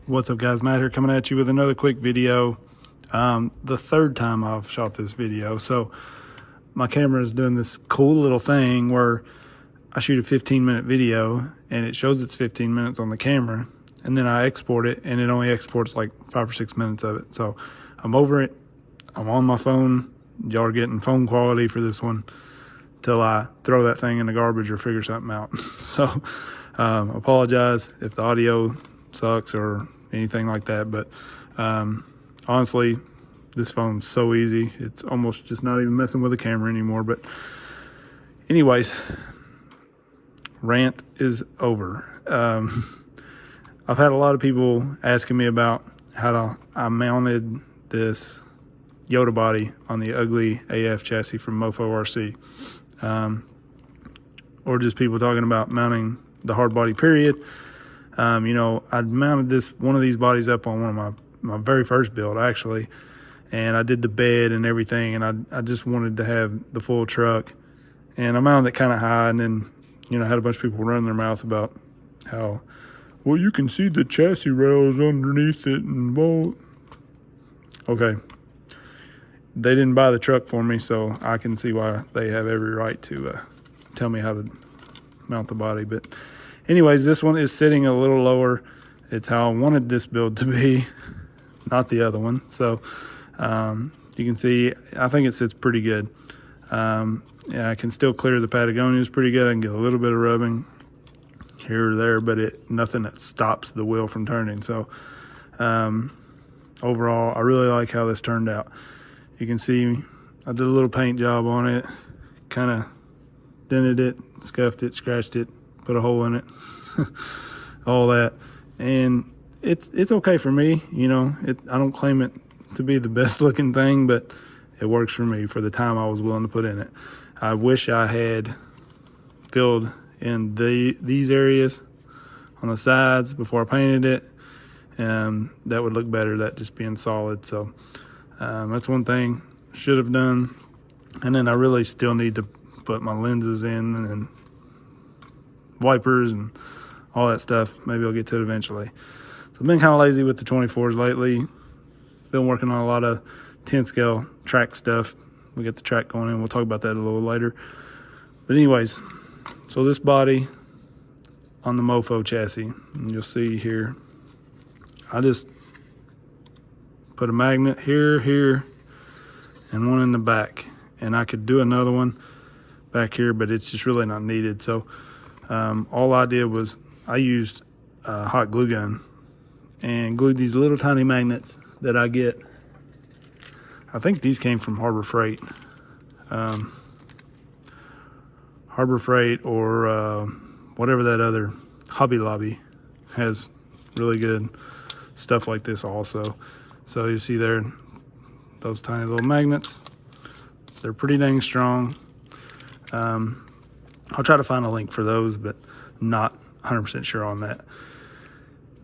What's up guys, Matt here coming at you with another quick video. The third time I've shot this video. So my camera is doing this cool little thing where I shoot a 15-minute video and it shows it's 15 minutes on the camera, and then I export it and it only exports like 5 or 6 minutes of it. So I'm over it, I'm on my phone. Y'all are getting phone quality for this one till I throw that thing in the garbage or figure something out. So apologize if the audio sucks or anything like that, but honestly, this phone's so easy, it's almost just not even messing with the camera anymore. But anyways, rant is over. I've had a lot of people asking me about how I mounted this Yoda body on the Ugly AF chassis from Mofo RC, or just people talking about mounting the hard body period. You know, I mounted one of these bodies up on one of my very first build actually, and I did the bed and everything, and I just wanted to have the full truck, and I mounted it kind of high, and then, you know, had a bunch of people running their mouth about how, well, you can see the chassis rails underneath it, and well, okay, they didn't buy the truck for me, so I can see why they have every right to tell me how to mount the body. But anyways, this one is sitting a little lower. It's how I wanted this build to be, not the other one. So you can see, I think it sits pretty good. Yeah, I can still clear the Patagonias pretty good. I can get a little bit of rubbing here or there, but nothing that stops the wheel from turning. So overall, I really like how this turned out. You can see I did a little paint job on it, kind of dented it, scuffed it, scratched it, put a hole in it, all that. And it's okay for me, you know. I don't claim it to be the best looking thing, but it works for me for the time I was willing to put in it. I wish I had filled in these areas on the sides before I painted it. That would look better, that just being solid. So that's one thing I should have done. And then I really still need to put my lenses in and wipers and all that stuff. Maybe I'll get to it eventually. So I've been kind of lazy with the 24s lately. Been working on a lot of 10 scale track stuff. We got the track going in. We'll talk about that a little later. But anyways, so this body on the Mofo chassis, and you'll see here, I just put a magnet here, and one in the back. And I could do another one back here, but it's just really not needed. So all I did was I used a hot glue gun and glued these little tiny magnets that I get. I think these came from Harbor Freight. Harbor Freight or whatever that other, Hobby Lobby has really good stuff like this also. So you see there, those tiny little magnets, they're pretty dang strong. I'll try to find a link for those, but not 100% sure on that.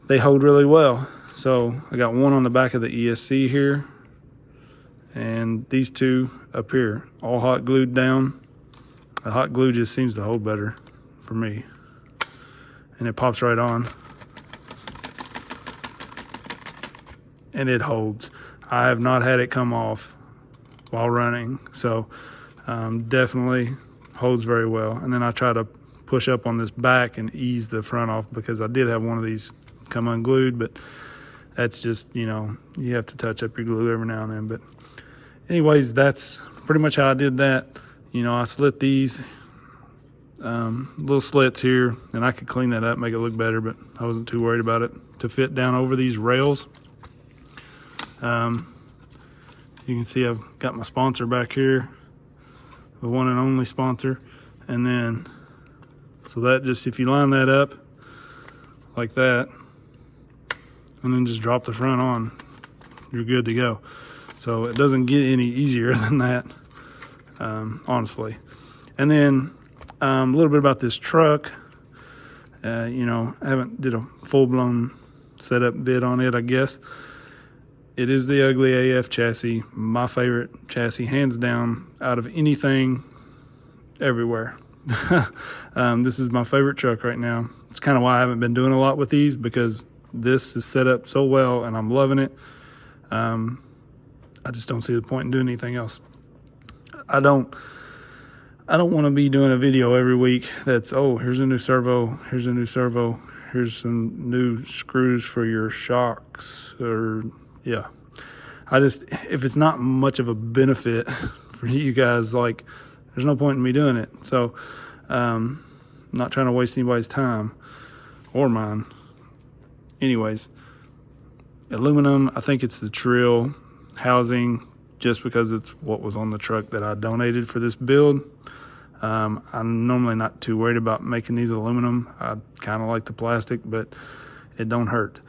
They hold really well. So I got one on the back of the ESC here, and these two up here, all hot glued down. The hot glue just seems to hold better for me, and it pops right on, and it holds. I have not had it come off while running, so definitely holds very well. And then I try to push up on this back and ease the front off, because I did have one of these come unglued, but that's just, you know, you have to touch up your glue every now and then. But anyways, that's pretty much how I did that. You know, I slit these little slits here, and I could clean that up, make it look better, but I wasn't too worried about it, to fit down over these rails. You can see I've got my sponsor back here, the one and only sponsor. And then, so that just, if you line that up like that, and then just drop the front on, you're good to go. So it doesn't get any easier than that, honestly. And then a little bit about this truck. You know, I haven't did a full-blown setup vid on it, I guess. It is the Ugly AF chassis, my favorite chassis, hands down, out of anything, everywhere. This is my favorite truck right now. It's kind of why I haven't been doing a lot with these, because this is set up so well and I'm loving it. I just don't see the point in doing anything else. I don't want to be doing a video every week that's, oh, here's a new servo, here's a new servo, here's some new screws for your shocks, or yeah. If it's not much of a benefit for you guys, like, there's no point in me doing it. So I'm not trying to waste anybody's time or mine. Anyways, aluminum, I think it's the Treal housing, just because it's what was on the truck that I donated for this build. I'm normally not too worried about making these aluminum. I kind of like the plastic, but it don't hurt.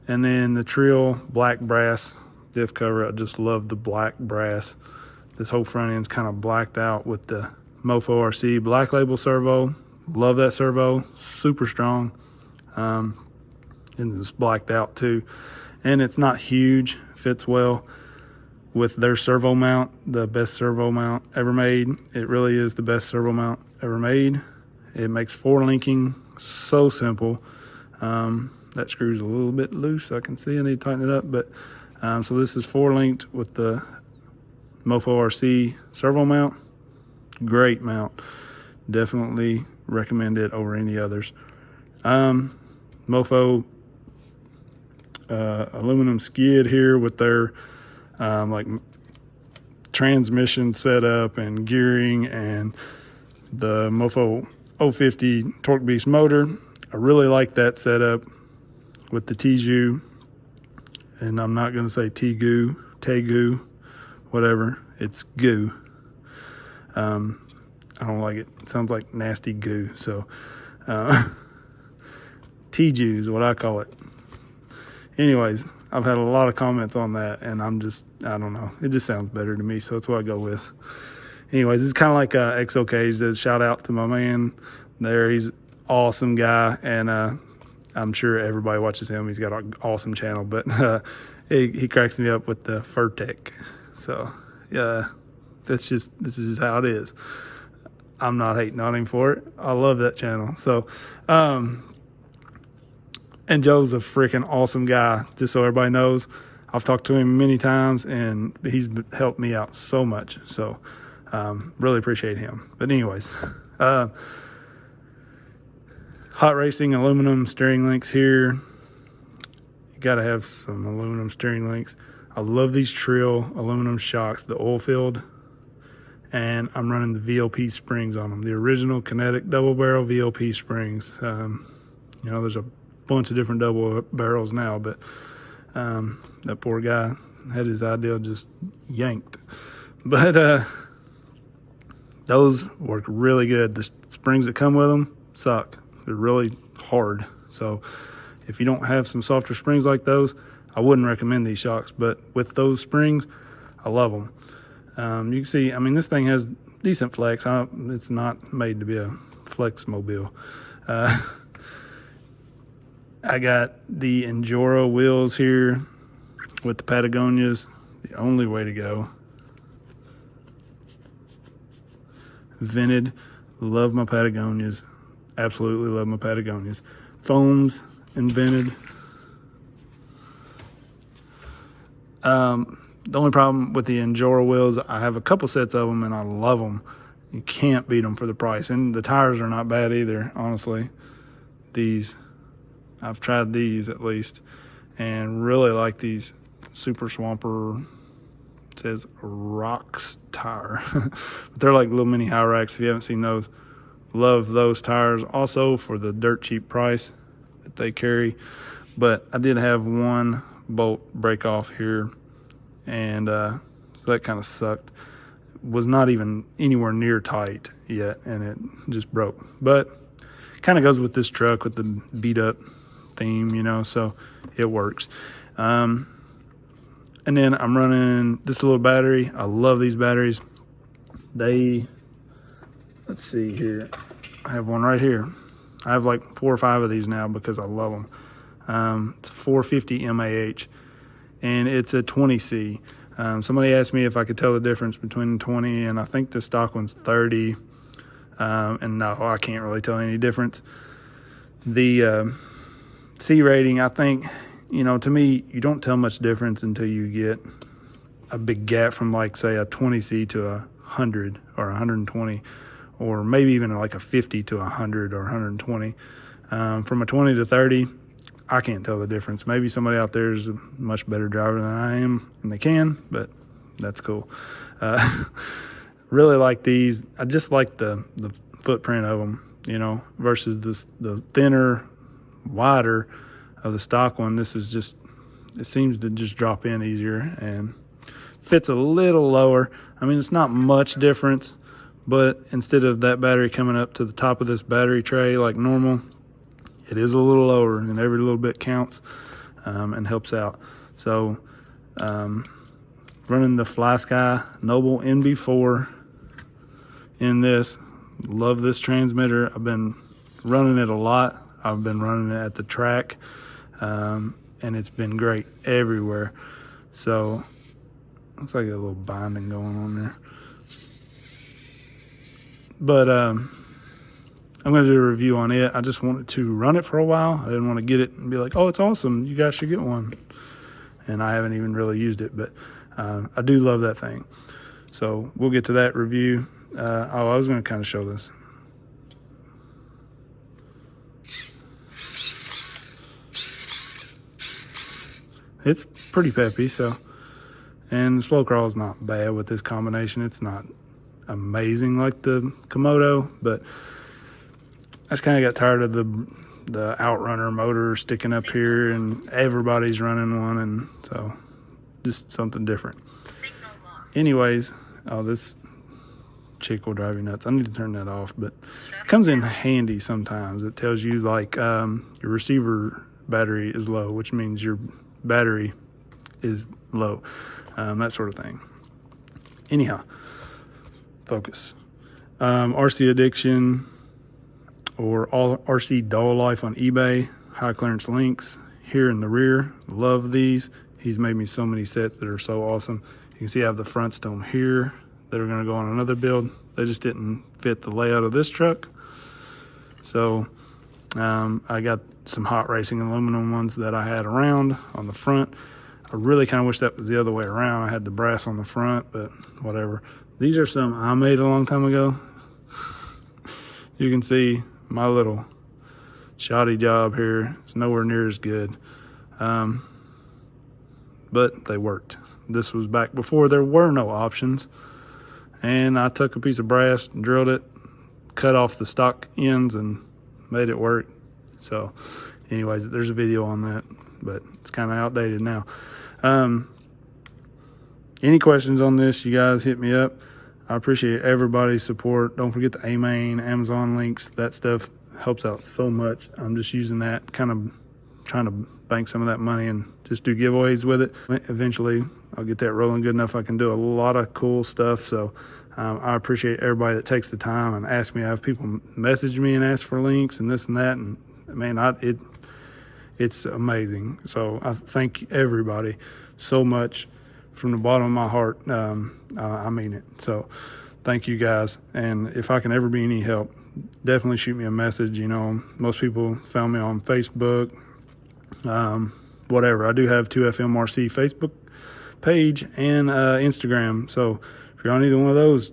And then the Treal black brass diff cover, I just love the black brass. This whole front end's kind of blacked out with the Mofo RC Black Label servo. Love that servo, super strong. And it's blacked out too. And it's not huge, fits well with their servo mount, the best servo mount ever made. It really is the best servo mount ever made. It makes 4-linking so simple. That screw's a little bit loose, I can see I need to tighten it up, but so this is 4-linked with the Mofo RC servo mount. Great mount. Definitely recommend it over any others. Mofo aluminum skid here with their like transmission setup and gearing, and the Mofo 050 Torque Beast motor. I really like that setup with the Tiju, and I'm not going to say Tegu, whatever. It's goo. I don't like it. It sounds like nasty goo. So Tiju is what I call it. Anyways, I've had a lot of comments on that, and I don't know. It just sounds better to me, so that's what I go with. Anyways, it's kind of like XOK's. Shout out to my man there. He's an awesome guy, and I'm sure everybody watches him. He's got an awesome channel, but he cracks me up with the Furtec. So yeah, this is just how it is. I'm not hating on him for it. I love that channel. So, and Joe's a freaking awesome guy, just so everybody knows. I've talked to him many times, and he's helped me out so much. So really appreciate him. But anyways, hot racing aluminum steering links here. You got to have some aluminum steering links. I love these Treal aluminum shocks, the oil filled. And I'm running the VLP springs on them, the original Kinetic double barrel VLP springs. You know, there's a bunch of different double barrels now, but that poor guy had his idea just yanked. But those work really good. The springs that come with them suck. They're really hard. So if you don't have some softer springs like those, I wouldn't recommend these shocks. But with those springs, I love them. You can see, I mean, this thing has decent flex. It's not made to be a flex mobile. I got the Injora wheels here with the Patagonias. The only way to go. Vented. Love my Patagonias. Absolutely love my Patagonias. Foams and vented. The only problem with the Injora wheels, I have a couple sets of them and I love them. You can't beat them for the price. And the tires are not bad either, honestly. These, I've tried these at least, and really like these Super Swamper, it says Rocks tire. But they're like little mini high racks if you haven't seen those. Love those tires also for the dirt cheap price that they carry. But I did have one bolt break off here, and so that kind of sucked. Was not even anywhere near tight yet, and it just broke. But kind of goes with this truck with the beat up theme, you know, so it works. And then I'm running this little battery. I love these batteries. Let's see here. I have one right here. I have like 4 or 5 of these now because I love them. It's 450 MAH, and it's a 20C. Somebody asked me if I could tell the difference between the 20 and I think the stock one's 30. And no, I can't really tell any difference. The C rating, I think, you know, to me, you don't tell much difference until you get a big gap from, like, say, a 20C to a 100 or 120, or maybe even like a 50 to 100 or 120. From a 20 to 30, I can't tell the difference. Maybe somebody out there is a much better driver than I am, and they can, but that's cool. Really like these. I just like the footprint of them, you know, versus the thinner, wider of the stock one. This is just, it seems to just drop in easier and fits a little lower. I mean, it's not much difference, but instead of that battery coming up to the top of this battery tray like normal, it is a little lower, and every little bit counts and helps out. So running the Fly Sky Noble NB4 in this. Love this transmitter. I've been running it a lot. I've been running it at the track, and it's been great everywhere. So looks like a little binding going on there. But I'm going to do a review on it. I just wanted to run it for a while. I didn't want to get it and be like, oh, it's awesome, you guys should get one. And I haven't even really used it, but I do love that thing. So we'll get to that review. I was going to kind of show this. It's pretty peppy, so. And the slow crawl is not bad with this combination. It's not amazing like the Komodo, but I just kind of got tired of the Outrunner motor sticking up here, and everybody's running one, and so just something different. Anyways, oh, this chick will drive you nuts. I need to turn that off, but it comes in handy sometimes. It tells you like your receiver battery is low, which means your battery is low, that sort of thing. Anyhow, focus. RC Addiction or RC Doll Life on eBay, high clearance links here in the rear. Love these. He's made me so many sets that are so awesome. You can see I have the front stone here that are going to go on another build. They just didn't fit the layout of this truck. So I got some hot racing aluminum ones that I had around on the front. I really kind of wish that was the other way around. I had the brass on the front, but whatever. These are some I made a long time ago. You can see my little shoddy job here. It's nowhere near as good, but they worked. This was back before there were no options, and I took a piece of brass, drilled it, cut off the stock ends, and made it work. So anyways, there's a video on that, but it's kind of outdated now. Any questions on this, you guys hit me up. I appreciate everybody's support. Don't forget the A-Main, Amazon links. That stuff helps out so much. I'm just using that, kind of trying to bank some of that money and just do giveaways with it. Eventually, I'll get that rolling good enough I can do a lot of cool stuff. So I appreciate everybody that takes the time and asks me. I have people message me and ask for links and this and that. And man, it's amazing. So I thank everybody so much from the bottom of my heart. I mean it. So thank you guys. And if I can ever be any help, definitely shoot me a message. You know, most people found me on Facebook, whatever. I do have 2FMRC Facebook page and Instagram. So if you're on either one of those,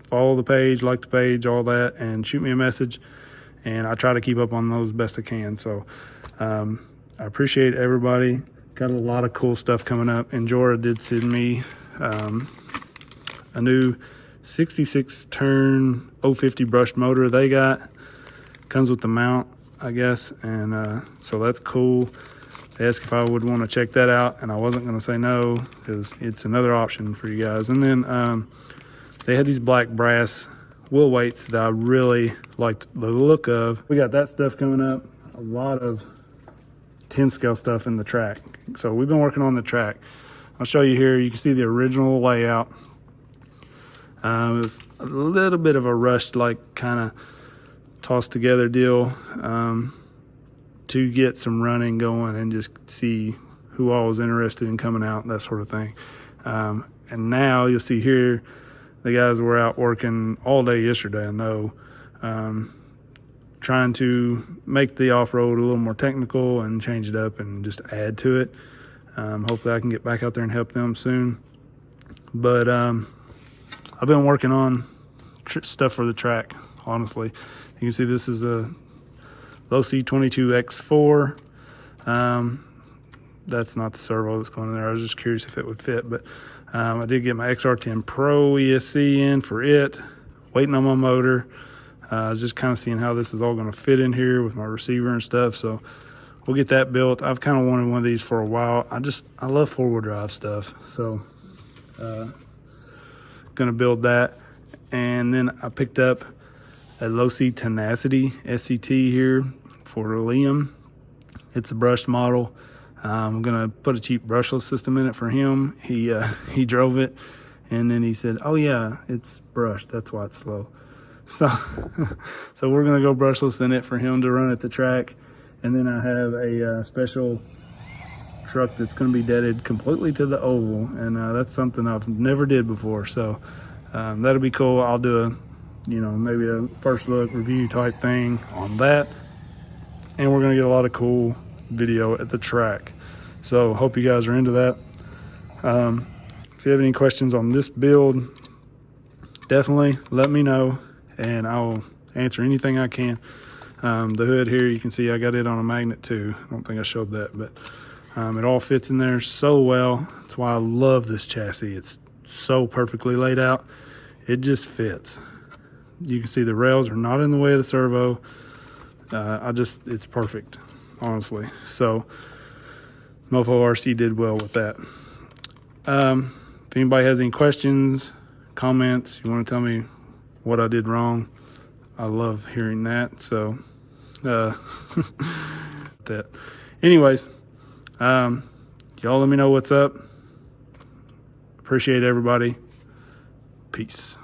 follow the page, like the page, all that, and shoot me a message. And I try to keep up on those best I can. So I appreciate everybody. Got a lot of cool stuff coming up. Injora did send me a new 66 turn 050 brushed motor they got. Comes with the mount, I guess, and so that's cool. They asked if I would want to check that out, and I wasn't going to say no because it's another option for you guys. And then they had these black brass wheel weights that I really liked the look of. We got that stuff coming up. A lot of 10 scale stuff in the track. So we've been working on the track. I'll show you here. You can see the original layout. It was a little bit of a rushed, like kind of tossed together deal to get some running going and just see who all was interested in coming out, that sort of thing. And now you'll see here, the guys were out working all day yesterday, I know, trying to make the off-road a little more technical and change it up and just add to it. Hopefully I can get back out there and help them soon. But I've been working on stuff for the track, honestly. You can see this is a Rc4wd that's not the servo that's going in there. I was just curious if it would fit, but I did get my XR10 Pro ESC in for it, waiting on my motor. I was just kind of seeing how this is all going to fit in here with my receiver and stuff, so we'll get that built. I've kind of wanted one of these for a while. I love four-wheel drive stuff, so gonna build that. And then I picked up a Low C Tenacity SCT here for Liam. It's a brushed model. I'm gonna put a cheap brushless system in it for him. He drove it, and then he said, "Oh yeah, it's brushed. That's why it's slow." So, so we're gonna go brushless in it for him to run at the track. And then I have a special truck that's gonna be deaded completely to the oval, and that's something I've never did before. So that'll be cool. I'll do a, maybe a first look review type thing on that, and we're gonna get a lot of cool video at the track. So hope you guys are into that. If you have any questions on this build, definitely let me know and I'll answer anything I can. The hood here, you can see I got it on a magnet too. I don't think I showed that, but it all fits in there so well. That's why I love this chassis. It's so perfectly laid out. It just fits. You can see the rails are not in the way of the servo. It's perfect, honestly. So Mofo RC did well with that. If anybody has any questions, comments, you want to tell me what I did wrong, I love hearing that. So that anyways, y'all let me know what's up. Appreciate everybody. Peace.